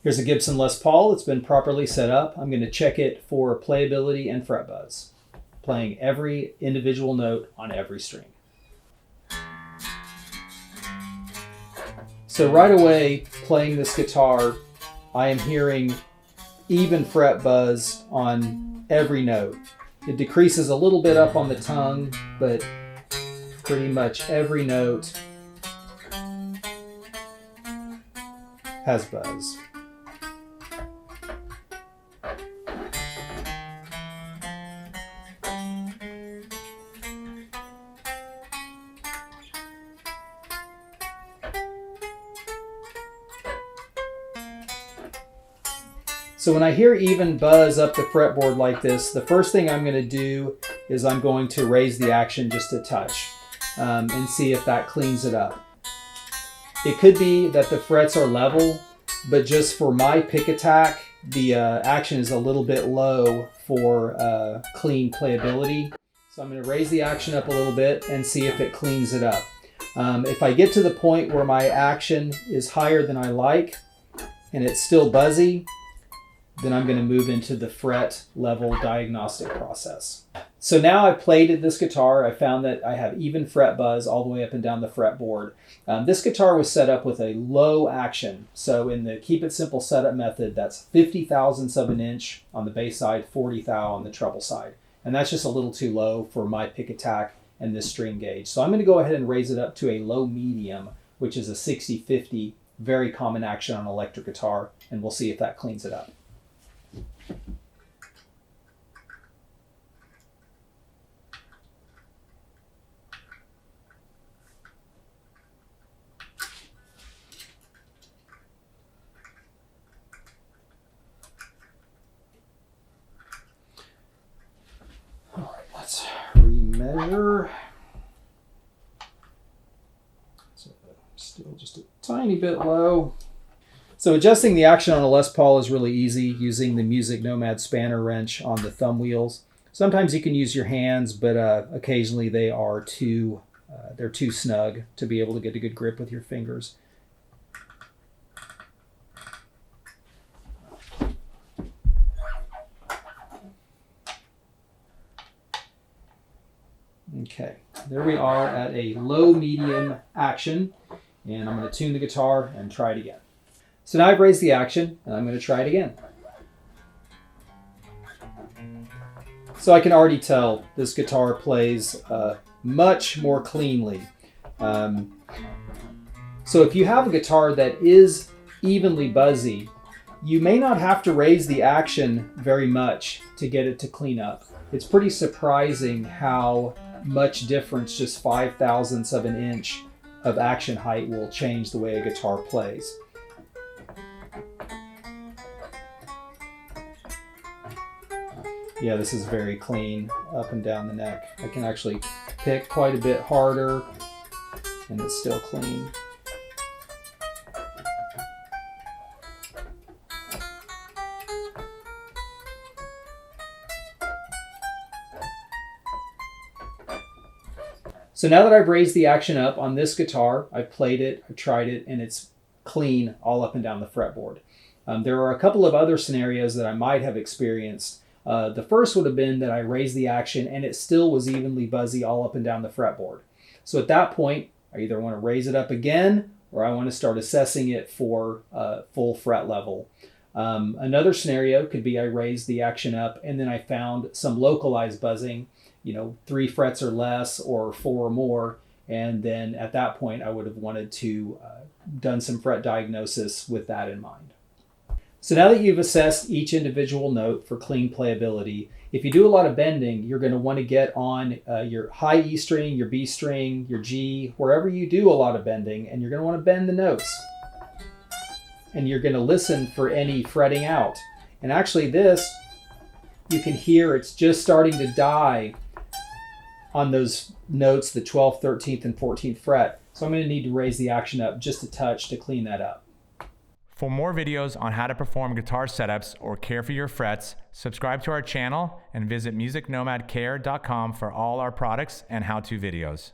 Here's a Gibson Les Paul. It's been properly set up. I'm going to check it for playability and fret buzz, playing every individual note on every string. So right away, playing this guitar, I am hearing even fret buzz on every note. It decreases a little bit up on the tongue, but pretty much every note has buzz. So when I hear even buzz up the fretboard like this, the first thing I'm going to do is I'm going to raise the action just a touch and see if that cleans it up. It could be that the frets are level, but just for my pick attack, the action is a little bit low for clean playability. So I'm going to raise the action up a little bit and see if it cleans it up. If I get to the point where my action is higher than I like and it's still buzzy, then I'm going to move into the fret level diagnostic process. So now I've played this guitar. I found that I have even fret buzz all the way up and down the fretboard. This guitar was set up with a low action. So in the Keep It Simple setup method, that's 50 thousandths of an inch on the bass side, 40 thou on the treble side. And that's just a little too low for my pick attack and this string gauge. So I'm going to go ahead and raise it up to a low medium, which is a 60-50, very common action on electric guitar, and we'll see if that cleans it up. All right, let's remeasure. So still just a tiny bit low. So adjusting the action on a Les Paul is really easy using the MusicNomad spanner wrench on the thumb wheels. Sometimes you can use your hands, but occasionally they are they're too snug to be able to get a good grip with your fingers. Okay, there we are at a low medium action, and I'm going to tune the guitar and try it again. So now I've raised the action, and I'm going to try it again. So I can already tell this guitar plays much more cleanly. So if you have a guitar that is evenly buzzy, you may not have to raise the action very much to get it to clean up. It's pretty surprising how much difference just 5 thousandths of an inch of action height will change the way a guitar plays. Yeah, this is very clean up and down the neck. I can actually pick quite a bit harder and it's still clean. So now that I've raised the action up on this guitar, I've played it, I've tried it, and it's clean all up and down the fretboard. There are a couple of other scenarios that I might have experienced. The first would have been that I raised the action and it still was evenly buzzy all up and down the fretboard. So at that point, I either want to raise it up again or I want to start assessing it for full fret level. Another scenario could be I raised the action up and then I found some localized buzzing, 3 frets or less or 4 or more. And then at that point, I would have wanted to done some fret diagnosis with that in mind. So now that you've assessed each individual note for clean playability, if you do a lot of bending, you're going to want to get on your high E string, your B string, your G, wherever you do a lot of bending, and you're going to want to bend the notes. And you're going to listen for any fretting out. And actually this, you can hear it's just starting to die on those notes, the 12th, 13th, and 14th fret. So I'm going to need to raise the action up just a touch to clean that up. For more videos on how to perform guitar setups or care for your frets, subscribe to our channel and visit musicnomadcare.com for all our products and how-to videos.